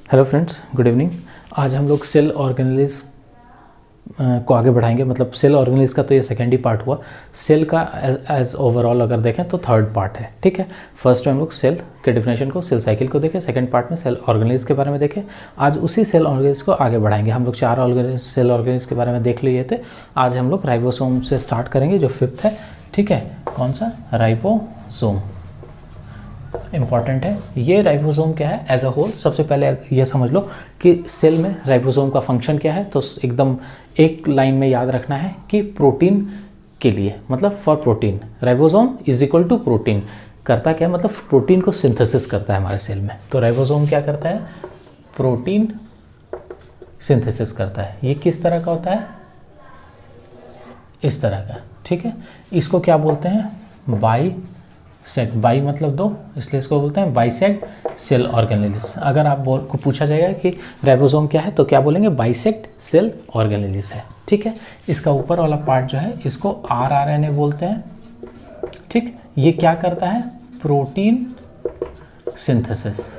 Hello friends, good evening. आज हम लोग सेल ऑर्गेनेलिस को आगे बढ़ाएंगे। मतलब सेल ऑर्गेनेलिस का तो ये सेकेंड ही पार्ट हुआ। सेल का एज ओवरऑल अगर देखें तो थर्ड पार्ट है, ठीक है। फर्स्ट में हम लोग सेल के डिफिनेशन को, सेल साइकिल को देखें। सेकंड पार्ट में सेल ऑर्गेनेलिस के बारे में देखें। आज उसी सेल ऑर्गेनेलिस को आगे बढ़ाएंगे। हम लोग चार सेल ऑर्गेनेलिस के बारे में देख लिए थे। आज हम लोग राइबोसोम से स्टार्ट करेंगे, जो फिफ्थ है, ठीक है। कौन सा? राइबोसोम इंपॉर्टेंट है। ये राइबोसोम क्या है एज अ होल? सबसे पहले ये समझ लो कि सेल में राइबोसोम का फंक्शन क्या है। तो एकदम एक लाइन में याद रखना है कि प्रोटीन के लिए, मतलब for protein, ribosome is equal to protein. करता क्या है? मतलब प्रोटीन को सिंथेसिस करता है हमारे सेल में। तो राइबोसोम क्या करता है? प्रोटीन सिंथेसिस करता है। ये किस तरह का होता है? इस तरह का, ठीक है। इसको क्या बोलते हैं? बाइसेक्ट। बाई मतलब दो, इसलिए इसको बोलते हैं बाइसेक्ट सेल ऑर्गेनेलिस। अगर आप को पूछा जाएगा कि राइबोसोम क्या है तो क्या बोलेंगे? बाइसेक्ट सेल ऑर्गेनेलिस है, ठीक है। इसका ऊपर वाला पार्ट जो है इसको आरआरएनए बोलते हैं, ठीक। ये क्या करता है? Protein synthesis.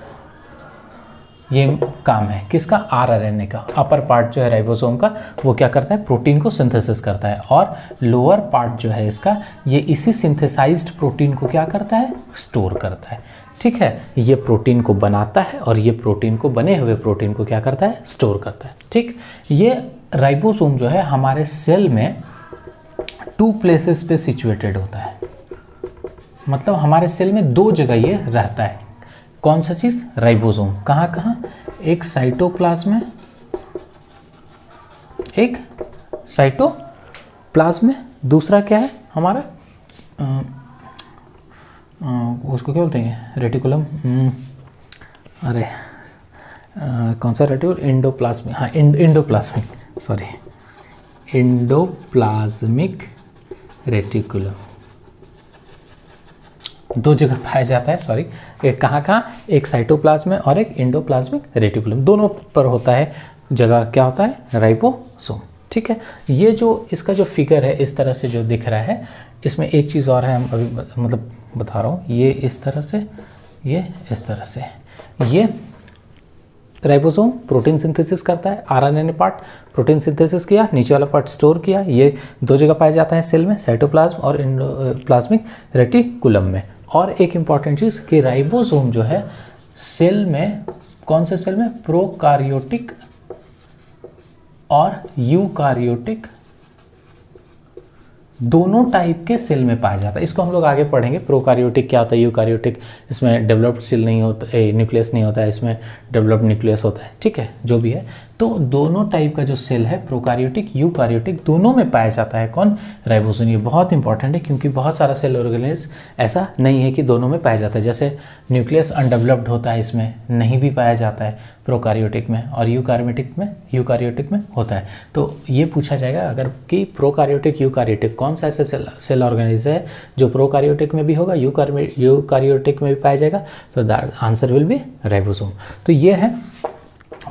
ये काम है किसका? आरआरएनए का। अपर पार्ट जो है राइबोसोम का, वो क्या करता है? प्रोटीन को सिंथेसिस करता है। और लोअर पार्ट जो है इसका, ये इसी सिंथेसाइज्ड प्रोटीन को क्या करता है? स्टोर करता है, ठीक है। ये प्रोटीन को बनाता है और ये प्रोटीन को, बने हुए प्रोटीन को क्या करता है? स्टोर करता है, ठीक। ये राइबोसोम जो है हमारे सेल में 2 प्लेसेस पे सिचुएटेड होता है। मतलब हमारे सेल में 2 जगह ये रहता है। कौन सा चीज़? राइबोसोम। कहाँ कहाँ? एक साइटोप्लाज्म में, एक साइटोप्लाज्म में, दूसरा क्या है हमारा? उसको क्या बोलते हैं? रेटिकुलम। अरे कौन सा रेटिकुलम? इंडोप्लाज्मिक। हाँ, इंडोप्लाज्मिक, सॉरी, इंडोप्लाज्मिक रेटिकुलम। 2 जगह पाया जाता है, सॉरी। एक कहाँ कहाँ? एक साइटोप्लाज्म में और एक इंडोप्लाज्मिक रेटिकुलम। दोनों पर होता है जगह, क्या होता है? राइबोसोम, ठीक है। ये जो इसका जो फिगर है इस तरह से जो दिख रहा है, इसमें एक चीज़ और है, हम अभी मतलब बता रहा हूँ। ये इस तरह से, ये इस तरह से। ये राइबोसोम प्रोटीन सिंथेसिस करता है। आरएनए पार्ट प्रोटीन सिंथेसिस किया, नीचे वाला पार्ट स्टोर किया। ये 2 जगह पाया जाता है सेल में, साइटोप्लाज्म और इंडोप्लाज्मिक रेटिकुलम में। और एक इम्पॉर्टेंट चीज़ कि राइबोसोम जो है सेल में, कौन से सेल में? प्रोकार्योटिक और यूकार्योटिक दोनों टाइप के सेल में पाया जाता है। इसको हम लोग आगे पढ़ेंगे। प्रोकार्योटिक क्या होता है, यूकार्योटिक, इसमें डेवलप्ड सेल नहीं होता, न्यूक्लियस नहीं होता है, इसमें डेवलप्ड न्यूक्लियस होता है, ठीक है। जो भी है, तो दोनों टाइप का जो सेल है, प्रोकार्योटिक यूकार्योटिक, दोनों में पाया जाता है। कौन? राइबोसोम। ये बहुत इंपॉर्टेंट है क्योंकि बहुत सारा सेल ऑर्गेनेलिस ऐसा नहीं है कि दोनों में पाया जाता है। जैसे न्यूक्लियस अनडेवलप्ड होता है, इसमें नहीं भी पाया जाता है प्रोकार्योटिक में, और यूकार्योटिक में होता है। तो ये पूछा जाएगा अगर कि प्रोकार्योटिक यूकार्योटिक कौन सा ऐसा सेल ऑर्गेनेलिस है जो प्रोकार्योटिक में भी होगा, यूकार्योटिक में भी पाया जाएगा, तो the answer will be ribosome. तो ये है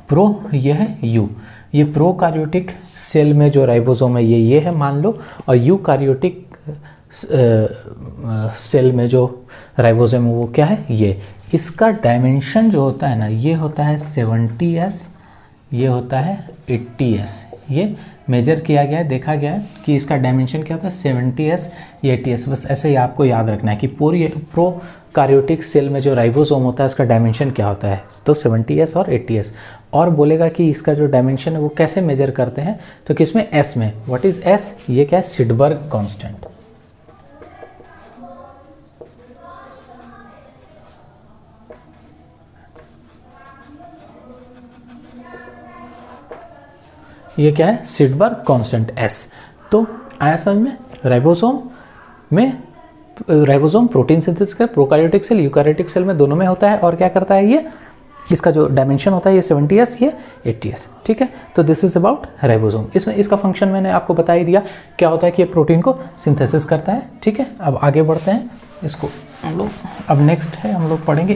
प्रो, ये है यू। ये प्रोकार्योटिक सेल में जो राइबोसोम है ये है, मान लो। और यूकार्योटिक सेल में जो राइबोसोम है वो क्या है? ये। इसका डायमेंशन जो होता है ना, ये होता है 70s, ये होता है 80s। ये मेजर किया गया है, देखा गया है कि इसका डायमेंशन क्या होता है? 70s, ये 80s। बस ऐसे ही आपको याद रखना है कि प्रोकार्योटिक सेल में जो राइबोसोम होता है उसका डायमेंशन क्या होता है? तो 70s और 80s। और बोलेगा कि इसका जो डायमेंशन है वो कैसे मेजर करते हैं? तो किसमें? एस में। What is S? ये क्या है? सिडबर्ग कांस्टेंट। ये क्या है? सिडबर्ग कांस्टेंट, एस। तो आया समझ में? राइबोसोम प्रोटीन सिंथेसिस का प्रोकार्योटिक सेल, यूकार्योटिक सेल में दोनों में होता है। और क्या करता है ये? इसका जो डायमेंशन होता है ये 70s, ये 80s, ठीक है। तो दिस इज अबाउट राइबोसोम। इसमें इसका फंक्शन मैंने आपको बता ही दिया क्या होता है कि ये प्रोटीन को सिंथेसिस करता है, ठीक है। अब आगे बढ़ते हैं। इसको हम लोग, अब नेक्स्ट है हम लोग पढ़ेंगे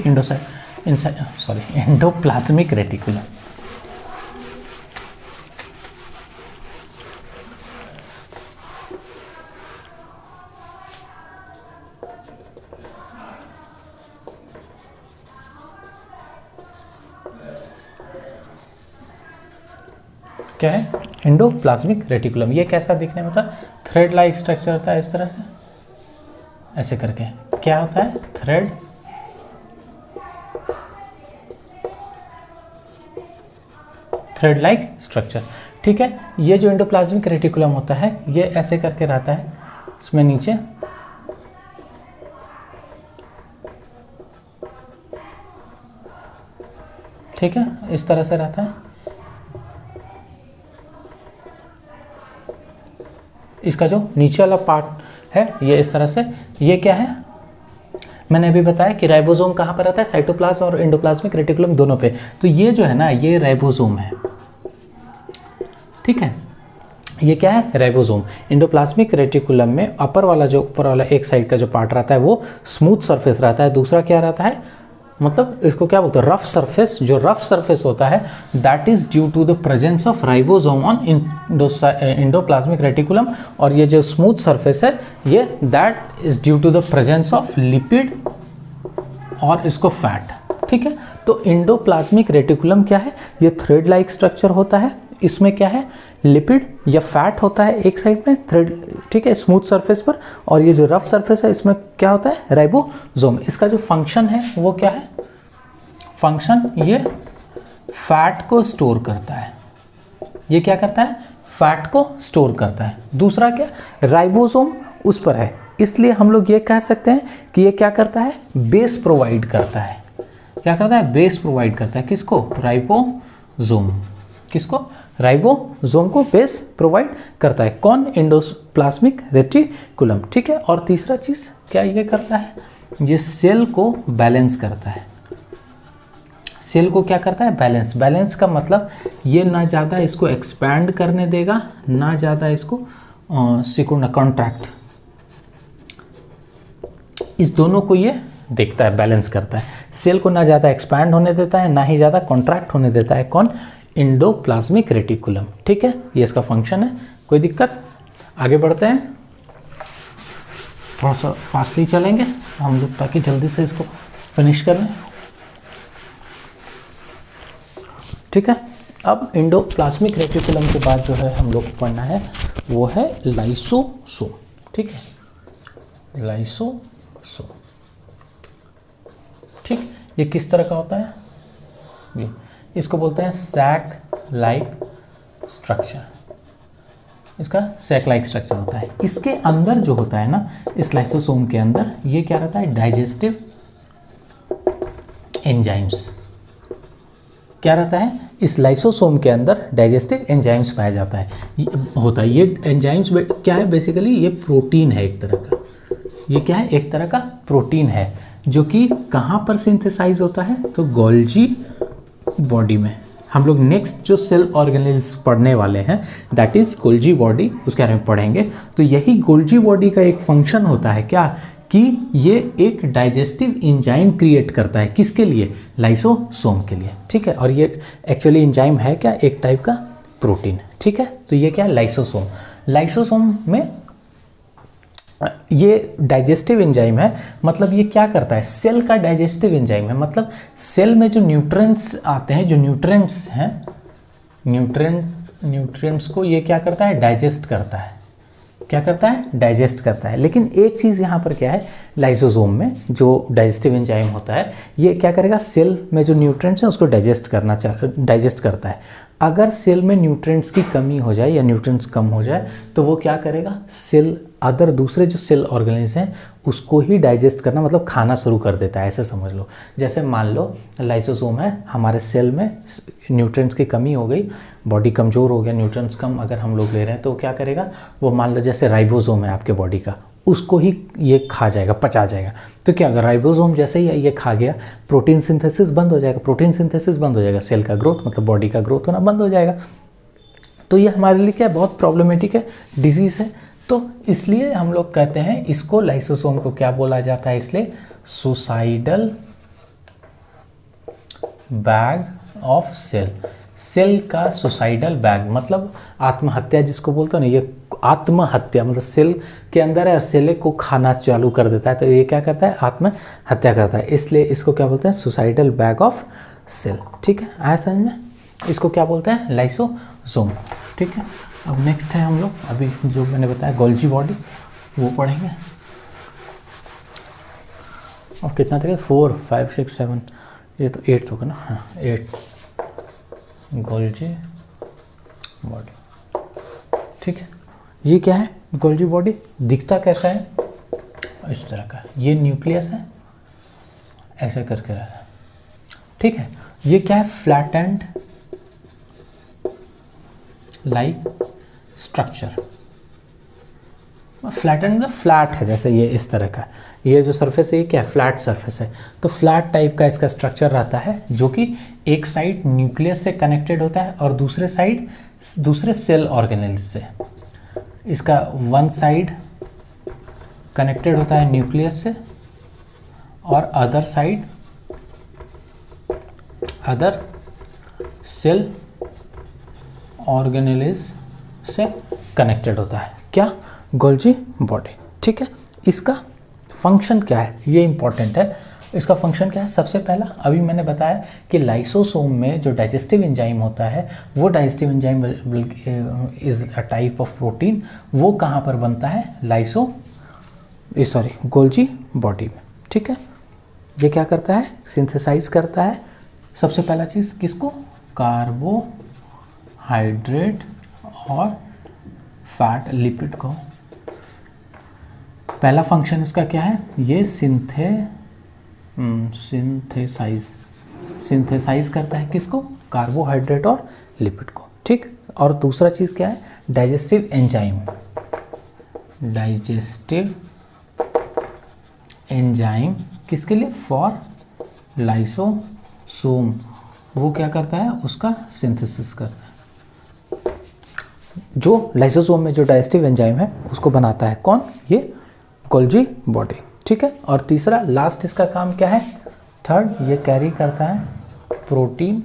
इंडोप्लाज्मिक रेटिकुलम। क्या है, एंडोप्लाज्मिक रेटिकुलम। ये कैसा दिखने में होता है, थ्रेड लाइक स्ट्रक्चर होता है इस तरह से, ऐसे करके। क्या होता है, थ्रेड लाइक स्ट्रक्चर, ठीक है। ये जो एंडोप्लाज्मिक रेटिकुलम होता है ये ऐसे करके रहता है, इसमें नीचे ठीक है, इस तरह से रहता है। इसका जो नीचे वाला पार्ट है ये इस तरह से, ये क्या है, मैंने अभी बताया कि राइबोसोम कहाँ पर रहता है, साइटोप्लाज्म और एंडोप्लाज्मिक रेटिकुलम दोनों पे। तो ये जो है ना, ये राइबोसोम है, ठीक है। ये क्या है, राइबोसोम। एंडोप्लाज्मिक रेटिकुलम में अपर वाला, जो ऊपर वाला एक साइड का जो पार्ट रहता है वो स्मूथ सरफेस रहता है, दूसरा क्या रहता है, मतलब इसको क्या बोलते हैं, रफ सरफेस। जो रफ सरफेस होता है that is due to the presence of ribosome on endoplasmic reticulum, और ये जो स्मूथ सरफेस है ये that is due to the presence of lipid और इसको फैट, ठीक है। तो एंडोप्लाज्मिक रेटिकुलम क्या है, ये थ्रेड लाइक स्ट्रक्चर होता है, इसमें क्या है, लिपिड या फैट होता है एक साइड में, थ्रेड, ठीक है, स्मूथ सरफेस पर, और ये जो रफ सरफेस है इसमें क्या होता है, राइबोसोम। इसका जो फंक्शन है वो क्या है, फंक्शन ये फैट को स्टोर करता है। ये क्या करता है, फैट को स्टोर करता है। दूसरा क्या, राइबोसोम उस पर है, इसलिए हम लोग ये कह सकते हैं कि ये क्या करता है, बेस प्रोवाइड करता है। क्या करता है, बेस प्रोवाइड करता है, किसको, राइबोसोम, किसको, राइबोसोम को बेस प्रोवाइड करता है। कौन, एंडोप्लाज्मिक रेटिकुलम, ठीक है। और तीसरा चीज क्या ये करता है, ये सेल को बैलेंस करता है। सेल को क्या करता है, बैलेंस। बैलेंस का मतलब ये ना ज़्यादा इसको एक्सपैंड करने देगा, ना ज़्यादा इसको सिकुड़ना, कॉन्ट्रैक्ट, इस दोनों को ये देखता है, बैलेंस करता है। सेल को ना ज़्यादा एक्सपैंड होने देता है, ना ही ज़्यादा कॉन्ट्रैक्ट होने देता है। कौन, एंडोप्लाज्मिक रेटिकुलम, ठीक है। ये इसका फंक्शन है। कोई दिक्कत, आगे बढ़ते हैं, थोड़ा सा फास्टली चलेंगे हम लोग ताकि जल्दी से इसको फिनिश कर लें, ठीक है। अब एंडोप्लाज्मिक रेटिकुलम के बाद जो है हम लोग को पढ़ना है वो है लाइसोसोम, ठीक है, लाइसोसोम, ठीक। ये किस तरह का होता है, ये इसको बोलते हैं सैक लाइक स्ट्रक्चर। इसका सैक लाइक स्ट्रक्चर होता है। इसके अंदर जो होता है ना, इस लाइसोसोम के अंदर ये क्या रहता है, डाइजेस्टिव एंजाइम्स। क्या रहता है, इस लाइसोसोम के अंदर डाइजेस्टिव एंजाइम्स पाया जाता है, होता है। ये एंजाइम्स क्या है, बेसिकली ये प्रोटीन है एक तरह का। ये क्या है, एक तरह का प्रोटीन है जो कि कहाँ पर सिंथेसाइज होता है, तो गोल्जी बॉडी में। हम लोग नेक्स्ट जो सेल ऑर्गेनेल्स पढ़ने वाले हैं दैट इज गोल्जी बॉडी, उसके बारे में पढ़ेंगे। तो यही गोल्जी बॉडी का एक फंक्शन होता है क्या, कि ये एक डाइजेस्टिव एंजाइम क्रिएट करता है, किसके लिए, लाइसोसोम के लिए, ठीक है। और ये एक्चुअली एंजाइम है क्या, एक टाइप का प्रोटीन, ठीक है। तो ये क्या है, लाइसोसोम। लाइसोसोम में ये डाइजेस्टिव एंजाइम है, मतलब ये क्या करता है, सेल का डाइजेस्टिव एंजाइम है। मतलब सेल में जो न्यूट्रिएंट्स आते हैं, जो न्यूट्रिएंट्स हैं, न्यूट्रिएंट्स को ये क्या करता है, डाइजेस्ट करता है। क्या करता है, डाइजेस्ट करता है। लेकिन एक चीज़ यहाँ पर क्या है, लाइसोसोम में जो डाइजेस्टिव एंजाइम होता है ये क्या करेगा, सेल में जो न्यूट्रिएंट्स हैं उसको डाइजेस्ट करता है। अगर सेल में न्यूट्रिएंट्स की कमी हो जाए या न्यूट्रिएंट्स कम हो जाए तो वो क्या करेगा, सेल अदर दूसरे जो सेल ऑर्गेनिज हैं उसको ही डाइजेस्ट करना, मतलब खाना शुरू कर देता है, ऐसे समझ लो। जैसे मान लो लाइसोसोम है, हमारे सेल में न्यूट्रिएंट्स की कमी हो गई, बॉडी कमज़ोर हो गया, न्यूट्रिएंट्स कम अगर हम लोग ले रहे हैं तो क्या करेगा वो, मान लो जैसे राइबोसोम है आपके बॉडी का, उसको ही ये खा जाएगा, पचा जाएगा। तो क्या अगर राइबोसोम जैसे ही ये खा गया, प्रोटीन सिंथेसिस बंद हो जाएगा। प्रोटीन सिंथेसिस बंद हो जाएगा, सेल का ग्रोथ, मतलब बॉडी का ग्रोथ होना बंद हो जाएगा। तो ये हमारे लिए क्या बहुत प्रॉब्लमेटिक है, डिजीज़ है। तो इसलिए हम लोग कहते हैं इसको, लाइसोसोम को क्या बोला जाता है, इसलिए suicidal bag of cell. Cell का सुसाइडल बैग मतलब आत्महत्या जिसको बोलते हैं ना, ये आत्महत्या मतलब सेल के अंदर है और सेल को खाना चालू कर देता है, तो ये क्या करता है, आत्महत्या करता है। इसलिए इसको क्या बोलते हैं, सुसाइडल बैग ऑफ सेल, ठीक है, आया समझ में। इसको क्या बोलते हैं, लाइसोसोम। ठीक है, अब नेक्स्ट है हम लोग अभी जो मैंने बताया गोल्जी बॉडी, वो पढ़ेंगे। और कितना था, 4 5 6 7, ये तो 8 होगा ना, हाँ 8 गोल्जी बॉडी। ठीक है, ये क्या है गोल्जी बॉडी, दिखता कैसा है, इस तरह का, ये न्यूक्लियस है ऐसे करके रहता है। ठीक है, ये क्या है, flat and like structure. Flat and मतलब फ्लैट है, जैसे ये इस तरह का, ये जो सरफेस है ये क्या है, फ्लैट सरफेस है। तो फ्लैट टाइप का इसका स्ट्रक्चर रहता है, जो कि एक साइड न्यूक्लियस से कनेक्टेड होता है और दूसरे साइड दूसरे सेल ऑर्गेनेल्स से। इसका वन साइड कनेक्टेड होता है न्यूक्लियस से और other side other cell organelles से कनेक्टेड होता है। क्या, गोल्जी बॉडी। ठीक है, इसका फंक्शन क्या है, ये इंपॉर्टेंट है। इसका फंक्शन क्या है, सबसे पहला अभी मैंने बताया कि लाइसोसोम में जो डाइजेस्टिव एंजाइम होता है, वो digestive enzyme is a type of protein, वो कहाँ पर बनता है, गोल्जी बॉडी में। ठीक है, ये क्या करता है, सिंथेसाइज करता है सबसे पहला चीज़ किसको, कार्बोहाइड्रेट और फैट लिपिड को। पहला फंक्शन इसका क्या है, ये सिंथेसाइज करता है किसको, कार्बोहाइड्रेट और लिपिड को। ठीक, और दूसरा चीज़ क्या है, डाइजेस्टिव एंजाइम किसके लिए, फॉर लाइसोसोम, वो क्या करता है, उसका सिंथेसिस करता है। जो लाइसोसोम में जो डाइजेस्टिव एंजाइम है उसको बनाता है कौन, ये गोल्जी बॉडी। ठीक है, और तीसरा लास्ट इसका काम क्या है, थर्ड, ये कैरी करता है protein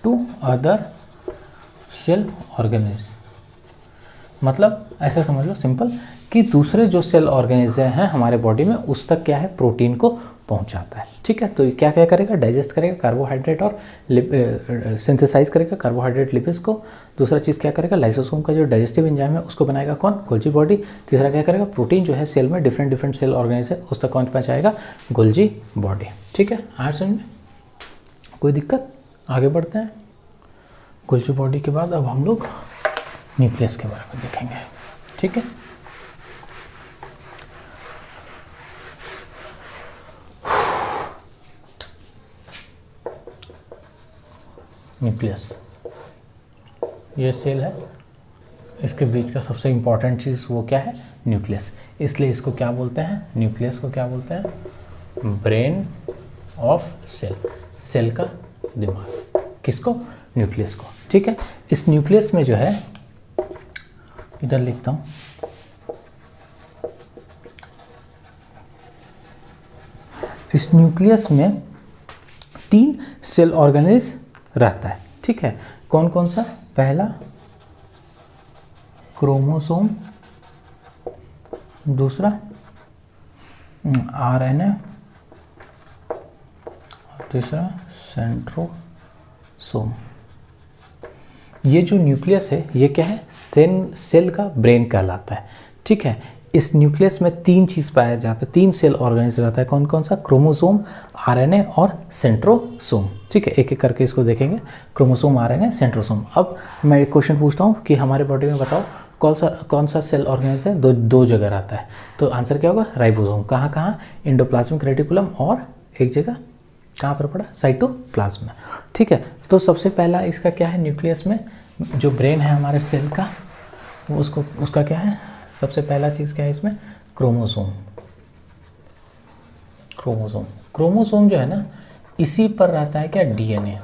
to other cell organelles. मतलब ऐसे समझ लो सिंपल कि दूसरे जो सेल ऑर्गेनेल्स हैं हमारे बॉडी में, उस तक क्या है, प्रोटीन को पहुंचाता है। ठीक है, तो क्या क्या करेगा, डाइजेस्ट करेगा कार्बोहाइड्रेट और सिंथेसाइज करेगा कार्बोहाइड्रेट लिपिड्स को। दूसरा चीज़ क्या करेगा, लाइसोसोम का जो डाइजेस्टिव एंजाइम है उसको बनाएगा कौन, गोल्जी बॉडी। तीसरा क्या करेगा, प्रोटीन जो है सेल में डिफरेंट सेल ऑर्गेनेल्स है उस तक कौन पहुँचाएगा, गोल्जी बॉडी। ठीक है, आज समझ में कोई दिक्कत, आगे बढ़ते हैं। गोल्जी बॉडी के बाद अब हम लोग न्यूक्लियस के बारे में देखेंगे। ठीक है, न्यूक्लियस, ये सेल है, इसके बीच का सबसे इम्पॉर्टेंट चीज़ वो क्या है, न्यूक्लियस। इसलिए इसको क्या बोलते हैं, न्यूक्लियस को क्या बोलते हैं, ब्रेन ऑफ सेल, सेल का दिमाग, किसको, न्यूक्लियस को। ठीक है, इस न्यूक्लियस में जो है, इधर लिखता हूँ, इस न्यूक्लियस में 3 सेल ऑर्गेनेल्स रहता है। ठीक है, कौन कौन सा, पहला क्रोमोसोम, दूसरा आरएनए, तीसरा सेंट्रोसोम। ये जो न्यूक्लियस है ये क्या है, सेल का ब्रेन कहलाता है। ठीक है, इस न्यूक्लियस में 3 चीज़ पाया जाता है, 3 सेल ऑर्गेनेल्स रहता है, कौन कौन सा, क्रोमोसोम, आरएनए और सेंट्रोसोम। ठीक है, एक एक करके इसको देखेंगे, क्रोमोसोम, आरएनए, सेंट्रोसोम। अब मैं एक क्वेश्चन पूछता हूँ कि हमारे बॉडी में बताओ कौन सा सेल ऑर्गेनेल्स है, दो जगह रहता है, तो आंसर क्या होगा, राइबोसोम। कहाँ कहाँ, इंडोप्लाज्मिक रेटिकुलम और एक जगह कहाँ पर पड़ा, साइटोप्लाज्म में। ठीक है, तो सबसे पहला इसका क्या है, न्यूक्लियस में जो ब्रेन है हमारे सेल का, वो उसका क्या है, सबसे पहला चीज़ क्या है इसमें, क्रोमोसोम। क्रोमोसोम जो है ना, इसी पर रहता है क्या, DNA,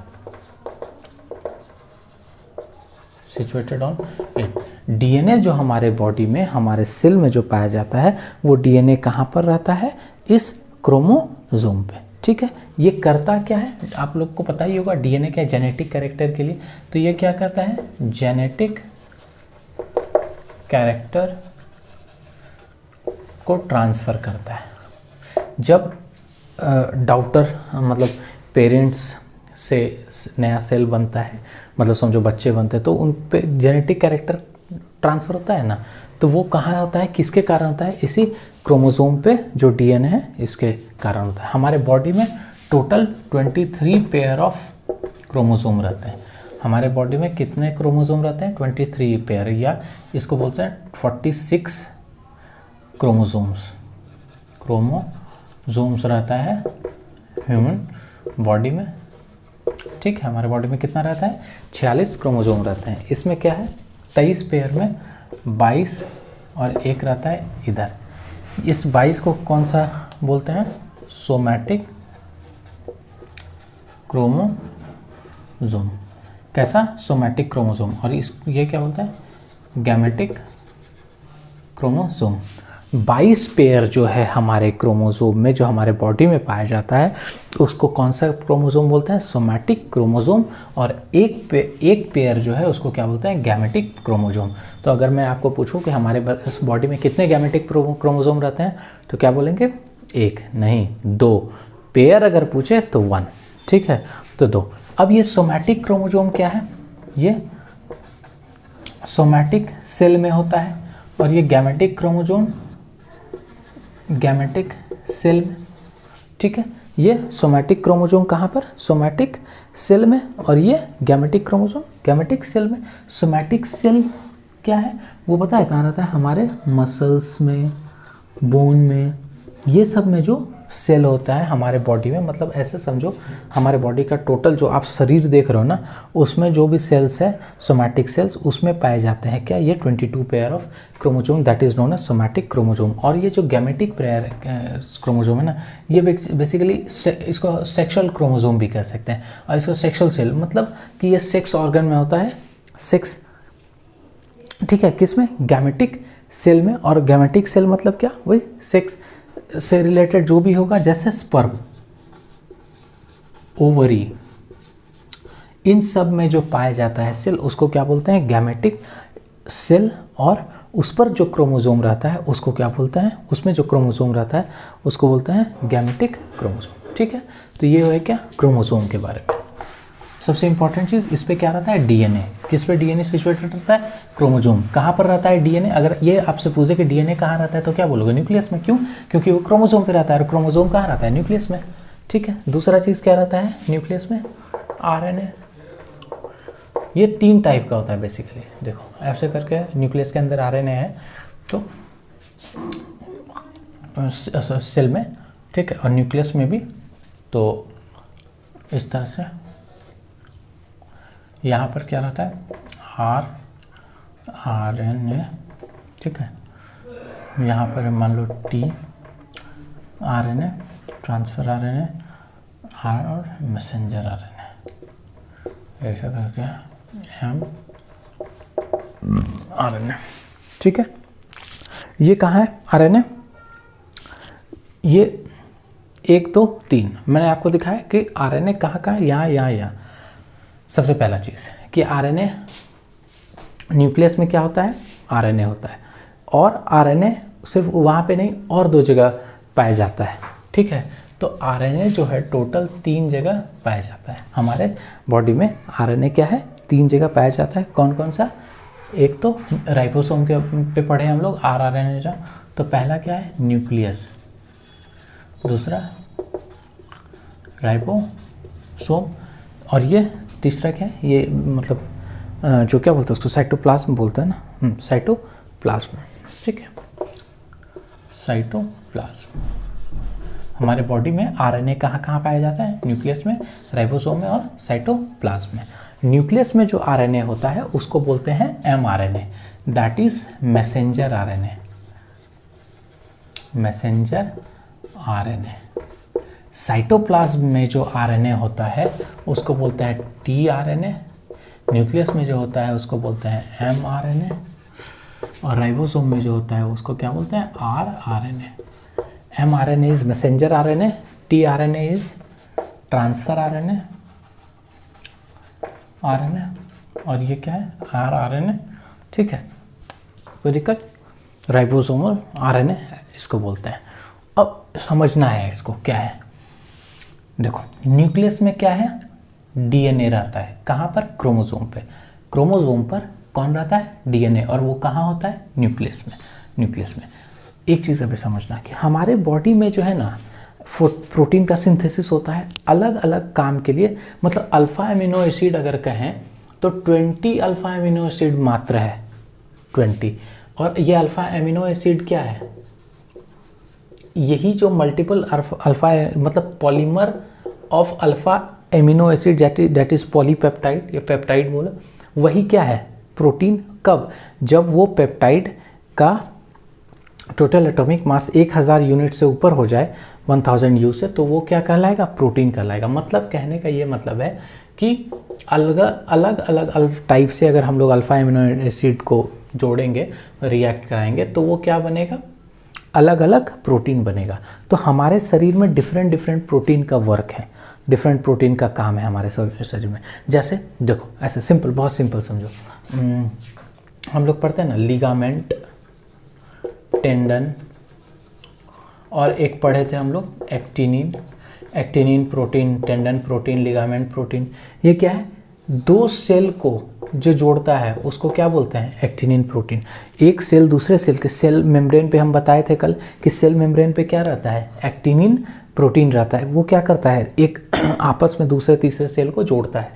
situated on it. DNA जो हमारे बॉडी में, हमारे सेल में जो पाया जाता है, वो डीएनए कहाँ पर रहता है, इस क्रोमोसोम पे। ठीक है, ये करता क्या है, आप लोग को पता ही होगा, डीएनए क्या है, जेनेटिक कैरेक्टर के लिए, तो ये क्या करता है, जेनेटिक कैरेक्टर को ट्रांसफ़र करता है। जब डॉक्टर मतलब पेरेंट्स से नया सेल बनता है, मतलब समझो बच्चे बनते हैं, तो उन पे जेनेटिक कैरेक्टर ट्रांसफ़र होता है ना, तो वो कहाँ होता है, किसके कारण होता है, इसी क्रोमोसोम पे जो डीएनए है इसके कारण होता है। हमारे बॉडी में टोटल 23 पेयर ऑफ क्रोमोसोम रहते हैं। हमारे बॉडी में कितने क्रोमोसोम रहते हैं, 23 पेयर, या इसको बोलते हैं 46 क्रोमोसोम्स रहता है ह्यूमन बॉडी में। ठीक है, हमारे बॉडी में कितना रहता है, 46 क्रोमोसोम रहते हैं। इसमें क्या है, 23 पेयर में 22 और एक रहता है इधर। इस 22 को कौन सा बोलते हैं, सोमैटिक क्रोमोसोम। कैसा, सोमैटिक क्रोमोसोम। और ये क्या बोलता है, गैमेटिक क्रोमोसोम। 22 पेयर जो है हमारे क्रोमोसोम में, जो हमारे बॉडी में पाया जाता है, उसको कौन सा क्रोमोसोम बोलते हैं, सोमैटिक क्रोमोसोम। और एक पेयर जो है उसको क्या बोलते हैं, गैमेटिक क्रोमोसोम। तो अगर मैं आपको पूछूं कि हमारे बॉडी में कितने गैमेटिक क्रोमोसोम रहते हैं, तो क्या बोलेंगे, एक नहीं 2। पेयर अगर पूछे तो 1, ठीक है, तो 2। अब ये सोमैटिक क्रोमोसोम क्या है, ये सोमैटिक सेल में होता है, और ये गैमेटिक क्रोमोसोम गैमेटिक सेल में। ठीक है, ये सोमैटिक क्रोमोसोम कहाँ पर, सोमैटिक सेल में, और ये गैमेटिक क्रोमोसोम गैमेटिक सेल में। सोमैटिक सेल क्या है, वो पता है कहाँ रहता है, हमारे मसल्स में, बोन में, ये सब में जो सेल होता है हमारे बॉडी में, मतलब ऐसे समझो हमारे बॉडी का टोटल जो आप शरीर देख रहे हो ना, उसमें जो भी सेल्स है सोमैटिक सेल्स, उसमें पाए जाते हैं क्या, ये 22 pair of chromosome, that is known as somatic chromosome. और ये जो गैमेटिक पेयर क्रोमोसोम है ना, ये बेसिकली इसको सेक्सुअल क्रोमोसोम भी कह सकते हैं, और इसको सेक्सुअल सेल, मतलब कि ये सेक्स ऑर्गन में होता है, सेक्स, ठीक है, किस में, गैमेटिक सेल में। और गैमेटिक सेल मतलब क्या, वही सेक्स से रिलेटेड जो भी होगा, जैसे स्पर्म, ओवरी, इन सब में जो पाया जाता है सेल, उसको क्या बोलते हैं, गैमेटिक सेल। और उस पर जो क्रोमोसोम रहता है उसको क्या बोलते हैं, उसमें जो क्रोमोसोम रहता है उसको बोलते हैं गैमेटिक क्रोमोसोम। ठीक है, तो ये है क्या, क्रोमोसोम के बारे में। सबसे इंपॉर्टेंट चीज़, इस पे क्या रहता है, डीएनए। किस पे डीएनए सिचुएटेड रहता है, क्रोमोसोम। कहाँ पर रहता है डीएनए, अगर ये आपसे पूछे कि डीएनए कहाँ रहता है, तो क्या बोलोगे, न्यूक्लियस में। क्यों, क्योंकि वो क्रोमोसोम पे रहता है, और क्रोमोसोम कहाँ रहता है, न्यूक्लियस में। ठीक है, दूसरा चीज़ क्या रहता है न्यूक्लियस में, आरएनए। ये 3 टाइप का होता है बेसिकली, देखो ऐसे करके न्यूक्लियस के अंदर आरएनए है, तो सेल में, ठीक है, और न्यूक्लियस में भी, तो इस तरह से यहाँ पर क्या रहता है, आरएनए, ठीक है, यहाँ पर मान लो टी, आरएनए, ट्रांसफर आरएनए, और मैसेंजर आरएनए, ऐसा करके एम आरएनए। ठीक है, ये कहाँ है आरएनए, ये 1 2 3 मैंने आपको दिखाया कि आरएनए कहाँ कहाँ, यहाँ। सबसे पहला चीज़ कि आरएनए न्यूक्लियस में क्या होता है, आरएनए होता है, और आरएनए सिर्फ वहाँ पे नहीं, और 2 जगह पाया जाता है। ठीक है, तो आरएनए जो है टोटल 3 जगह पाया जाता है हमारे बॉडी में। आरएनए क्या है, 3 जगह पाया जाता है। कौन कौन सा, एक तो राइबोसोम के पे पढ़े हम लोग, आरएनए जो, तो पहला क्या है, न्यूक्लियस, दूसरा राइबोसोम, और ये तीसरा क्या है, ये मतलब जो क्या बोलते हैं उसको, साइटोप्लाज्म बोलते हैं ना, साइटोप्लाज्म। ठीक है, साइटोप्लाज्म। हमारे बॉडी में आरएनए कहाँ कहाँ पाया जाता है, न्यूक्लियस में, राइबोसोम में, और साइटोप्लाज्म में। न्यूक्लियस में जो आरएनए होता है उसको बोलते हैं mRNA, that is messenger RNA, messenger RNA. Cytoplasm में जो आरएनए होता है उसको बोलते हैं टीआरएनए, न्यूक्लियस में जो होता है उसको बोलते हैं एमआरएनए, और राइबोसोम में जो होता है उसको क्या बोलते हैं, rRNA. MRNA is messenger RNA, tRNA is transfer RNA, और ये क्या है, आरआरएनए। ठीक है, कोई दिक्कत, राइबोसोमल आरएनए इसको बोलते हैं। अब समझना है इसको क्या है, देखो न्यूक्लियस में क्या है, डीएनए रहता है। कहाँ पर? क्रोमोसोम पे। क्रोमोसोम पर कौन रहता है? डीएनए। और वो कहाँ होता है? न्यूक्लियस में। न्यूक्लियस में। एक चीज़ अभी समझना कि हमारे बॉडी में जो है ना प्रोटीन का सिंथेसिस होता है अलग अलग काम के लिए। मतलब अल्फ़ा एमिनो एसिड अगर कहें तो 20 अल्फ़ा एमिनो एसिड मात्र है, 20। और ये अल्फ़ा एमिनो एसिड क्या है? यही जो मल्टीपल अल्फ़ा मतलब polymer of alpha amino acid that is polypeptide या पेप्टाइड बोला, वही क्या है? प्रोटीन। कब? जब वो पेप्टाइड का टोटल एटॉमिक मास 1000 यूनिट से ऊपर हो जाए 1000 यू से, तो वो क्या कहलाएगा? प्रोटीन कहलाएगा। मतलब कहने का ये मतलब है कि अलग अलग टाइप से अगर हम लोग अल्फ़ा एमिनो एसिड को जोड़ेंगे, रिएक्ट कराएंगे, तो वो क्या बनेगा? अलग अलग प्रोटीन बनेगा। तो हमारे शरीर में डिफरेंट डिफरेंट प्रोटीन का वर्क है, डिफरेंट प्रोटीन का काम है हमारे शरीर में। जैसे देखो, ऐसे सिंपल, बहुत सिंपल समझो। हम लोग पढ़ते हैं ना लिगामेंट, टेंडन, और एक पढ़े थे हम लोग actinin. Actinin protein, tendon protein, ligament protein. ये क्या है? दो सेल को जो जोड़ता है उसको क्या बोलते हैं? Actinin protein. एक सेल दूसरे सेल के सेल मेम्ब्रेन पे हम बताए थे कल कि सेल मेम्ब्रेन पे क्या रहता है? एक्टिनिन प्रोटीन रहता है। वो क्या करता है? एक आपस में दूसरे तीसरे सेल को जोड़ता है।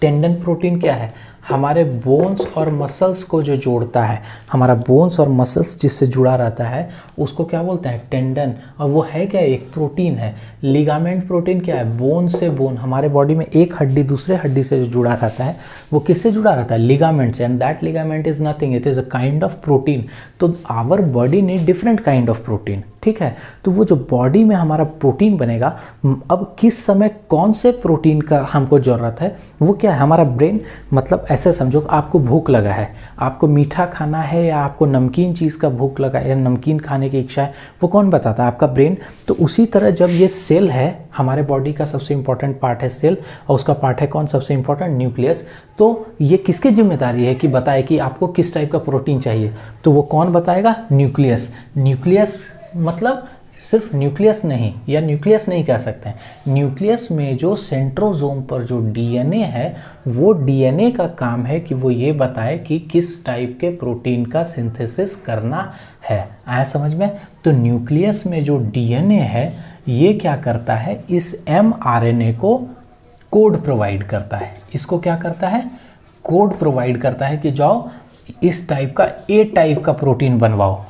टेंडन प्रोटीन क्या है? हमारे बोन्स और मसल्स को जो जोड़ता है। हमारा बोन्स और मसल्स जिससे जुड़ा रहता है उसको क्या बोलते हैं? टेंडन। और वो है क्या? एक प्रोटीन है। लिगामेंट प्रोटीन क्या है? बोन से बोन, हमारे बॉडी में एक हड्डी दूसरे हड्डी से जो जुड़ा रहता है वो किससे जुड़ा रहता है? लिगामेंट से। And that ligament is nothing, it is a kind of protein. तो our body need different kind of protein, ठीक है। तो वो जो बॉडी में हमारा प्रोटीन बनेगा, अब किस समय कौन से प्रोटीन का हमको ज़रूरत है वो क्या है? हमारा ब्रेन, मतलब ऐसे समझो आपको भूख लगा है, आपको मीठा खाना है या आपको नमकीन चीज़ का भूख लगा है या नमकीन खाने की इच्छा है, वो कौन बताता है? आपका ब्रेन। तो उसी तरह जब ये सेल है, हमारे बॉडी का सबसे इंपॉर्टेंट पार्ट है सेल, और उसका पार्ट है कौन? सबसे इंपॉर्टेंट न्यूक्लियस। तो ये किसकी जिम्मेदारी है कि बताए कि आपको किस टाइप का प्रोटीन चाहिए? तो वो कौन बताएगा? न्यूक्लियस। न्यूक्लियस मतलब सिर्फ न्यूक्लियस नहीं, या न्यूक्लियस नहीं कह सकते हैं, न्यूक्लियस में जो सेंट्रोसोम पर जो डीएनए है, वो डीएनए का काम है कि वो ये बताए कि किस टाइप के प्रोटीन का सिंथेसिस करना है। आया समझ में? तो न्यूक्लियस में जो डीएनए है ये क्या करता है? इस एमआरएनए को कोड प्रोवाइड करता है। इसको क्या करता है? कोड प्रोवाइड करता है कि जाओ इस टाइप का, ए टाइप का प्रोटीन बनवाओ।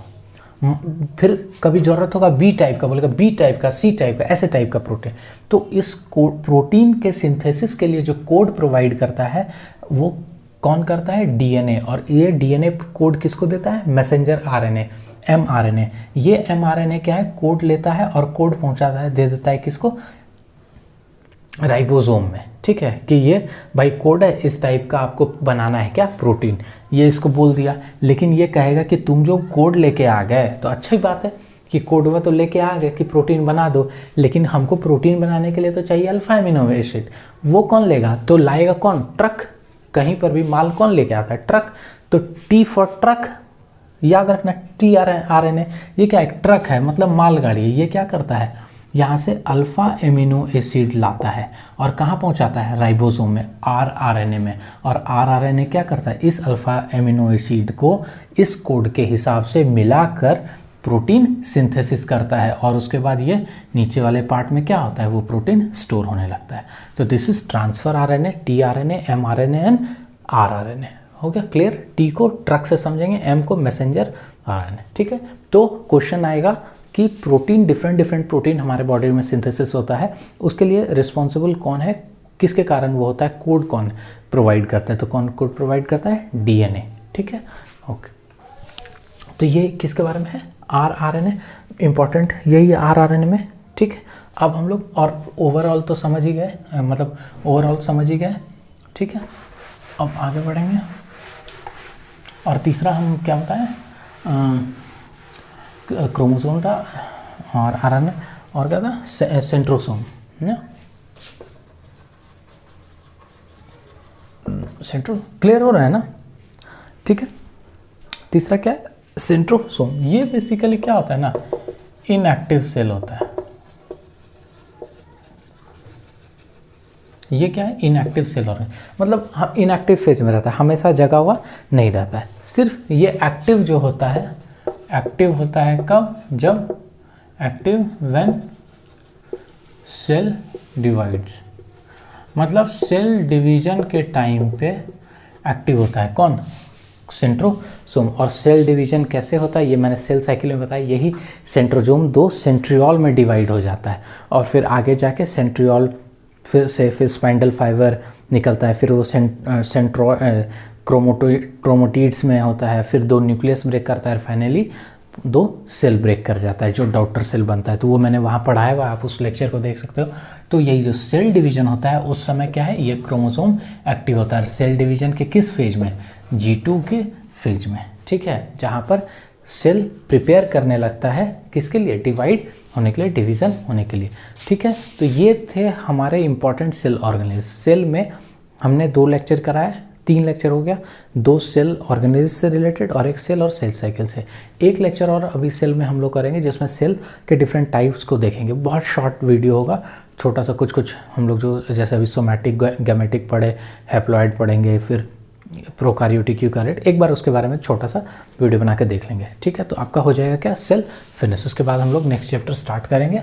फिर कभी ज़रूरत होगा बी टाइप का, बोलेगा बी टाइप का, सी टाइप का, ऐसे टाइप का प्रोटीन। तो इस प्रोटीन के सिंथेसिस के लिए जो कोड प्रोवाइड करता है वो कौन करता है? डीएनए। और ये डीएनए कोड किसको देता है? Messenger RNA, mRNA. ये एमआरएनए क्या है? कोड लेता है और कोड पहुंचाता है, दे देता है किसको? राइबोसोम में, ठीक है। कि ये भाई कोड है, इस टाइप का आपको बनाना है क्या? प्रोटीन। ये इसको बोल दिया, लेकिन ये कहेगा कि तुम जो कोड लेके आ गए तो अच्छी बात है कि कोड वो तो लेके आ गए कि प्रोटीन बना दो, लेकिन हमको प्रोटीन बनाने के लिए तो चाहिए अल्फा एमिनो एसिड। वो कौन लेगा? तो लाएगा कौन? ट्रक। कहीं पर भी माल कौन लेके आता है? ट्रक। तो टी फॉर ट्रक, याद रखना, टी आर एन ए, ये क्या है? ट्रक है, मतलब मालगाड़ी है। ये क्या करता है? यहाँ से अल्फ़ा एमिनो एसिड लाता है और कहाँ पहुँचाता है? राइबोसोम में, आरआरएनए में। और आरआरएनए क्या करता है? इस अल्फ़ा एमिनो एसिड को इस कोड के हिसाब से मिलाकर प्रोटीन सिंथेसिस करता है, और उसके बाद ये नीचे वाले पार्ट में क्या होता है? वो प्रोटीन स्टोर होने लगता है। तो this is transfer RNA, tRNA, mRNA and rRNA. हो गया क्लियर? टी को ट्रक से समझेंगे, एम को मैसेंजर आरएनए, ठीक है। तो क्वेश्चन आएगा कि प्रोटीन, डिफरेंट डिफरेंट प्रोटीन हमारे बॉडी में सिंथेसिस होता है, उसके लिए रिस्पॉन्सिबल कौन है? किसके कारण वो होता है? कोड कौन प्रोवाइड करता है? तो कौन कोड प्रोवाइड करता है? डीएनए, ठीक है। ओके, तो ये किसके बारे में है? आरआरएनए। इंपॉर्टेंट यही है आरआरएनए में, ठीक है। अब हम लोग और ओवरऑल तो समझ ही गए, मतलब ओवरऑल समझ ही गए, ठीक है। अब आगे बढ़ेंगे, और तीसरा हम क्या बताएं? क्रोमोसोम था, और आरएनए, और क्या था? सेंट्रोसोम, है ना? सेंट्रो क्लियर हो रहा है ना? ठीक है। तीसरा क्या है? सेंट्रोसोम। ये बेसिकली क्या होता है ना? इनएक्टिव सेल होता है। ये क्या है, इनएक्टिव सेल ऑर्गन, मतलब हम इनएक्टिव फेज में रहता है, हमेशा जगा हुआ नहीं रहता है। सिर्फ ये एक्टिव जो होता है, एक्टिव होता है कब, जब एक्टिव व्हेन सेल डिवाइड्स, मतलब सेल डिवीजन के टाइम पे एक्टिव होता है कौन, सेंट्रोसोम। और सेल डिवीजन कैसे होता है ये मैंने सेल साइकिल में बताया, यही सेंट्रोजोम दो सेंट्रियोल में डिवाइड हो जाता है और फिर आगे जाके सेंट्रियोल फिर स्पाइंडल फाइबर निकलता है, फिर वो क्रोमोटिड्स में होता है, फिर दो न्यूक्लियस ब्रेक करता है, फाइनली दो सेल ब्रेक कर जाता है जो डॉटर सेल बनता है। तो वो मैंने वहाँ पढ़ाया हुआ, आप उस लेक्चर को देख सकते हो। तो यही जो सेल डिवीजन होता है उस समय क्या है, ये क्रोमोसोम एक्टिव होता है। सेल डिवीजन के किस फेज में, G2 के फेज में, ठीक है, जहाँ पर सेल प्रिपेयर करने लगता है किसके लिए, डिवाइड होने के लिए, डिवीज़न होने के लिए, ठीक है। तो ये थे हमारे इंपॉर्टेंट सेल ऑर्गेनेल। सेल में हमने 2 लेक्चर कराए, 3 लेक्चर हो गया, 2 सेल ऑर्गेनेल से रिलेटेड और 1 सेल और सेल साइकिल से। 1 लेक्चर और अभी सेल में हम लोग करेंगे जिसमें सेल के डिफरेंट टाइप्स को देखेंगे। बहुत शॉर्ट वीडियो होगा, छोटा सा कुछ हम लोग जो जैसे अभी सोमैटिक गैमेटिक पढ़े, हैप्लॉइड पढ़ेंगे, फिर प्रोकार्योटिक यूकारियोट, एक बार उसके बारे में छोटा सा वीडियो बना के देख लेंगे, ठीक है। तो आपका हो जाएगा क्या, सेल फिनिश। उसके बाद हम लोग नेक्स्ट चैप्टर स्टार्ट करेंगे,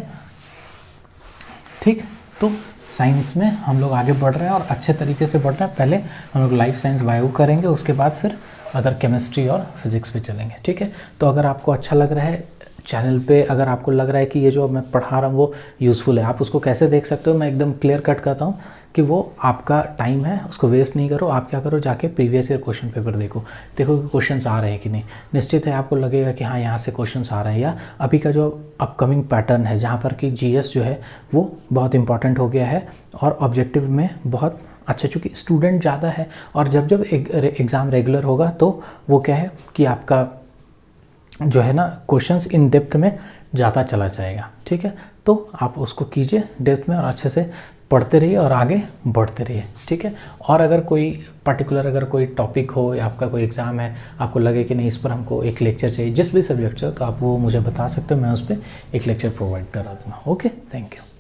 ठीक। तो साइंस में हम लोग आगे बढ़ रहे हैं और अच्छे तरीके से बढ़ रहे हैं। पहले हम लोग लाइफ साइंस बायो करेंगे, उसके बाद फिर अदर केमिस्ट्री और फिजिक्स पे चलेंगे, ठीक है। तो अगर आपको अच्छा लग रहा है चैनल पे, अगर आपको लग रहा है कि ये जो मैं पढ़ा रहा हूँ वो यूज़फुल है, आप उसको कैसे देख सकते हो, मैं एकदम क्लियर कट करता हूँ कि वो आपका टाइम है, उसको वेस्ट नहीं करो। आप क्या करो, जाके प्रीवियस ईयर क्वेश्चन पेपर देखो कि क्वेश्चंस आ रहे हैं कि नहीं। निश्चित है आपको लगेगा कि हाँ यहाँ से क्वेश्चंस आ रहे हैं, या अभी का जो अपकमिंग पैटर्न है जहाँ पर कि जीएस जो है वो बहुत इंपॉर्टेंट हो गया है और ऑब्जेक्टिव में बहुत अच्छा, चूँकि स्टूडेंट ज़्यादा है और जब एग्ज़ाम रेगुलर होगा तो वो क्या है कि आपका जो है ना क्वेश्चंस इन डेप्थ में ज़्यादा चला जाएगा, ठीक है। तो आप उसको कीजिए डेप्थ में और अच्छे से पढ़ते रहिए और आगे बढ़ते रहिए, ठीक है। और अगर कोई पर्टिकुलर अगर कोई टॉपिक हो या आपका कोई एग्ज़ाम है, आपको लगे कि नहीं इस पर हमको एक लेक्चर चाहिए, जिस भी सब्जेक्ट से, तो आप वो मुझे बता सकते हो, मैं उस पर एक लेक्चर प्रोवाइड करा दूँगा। Okay, thank you.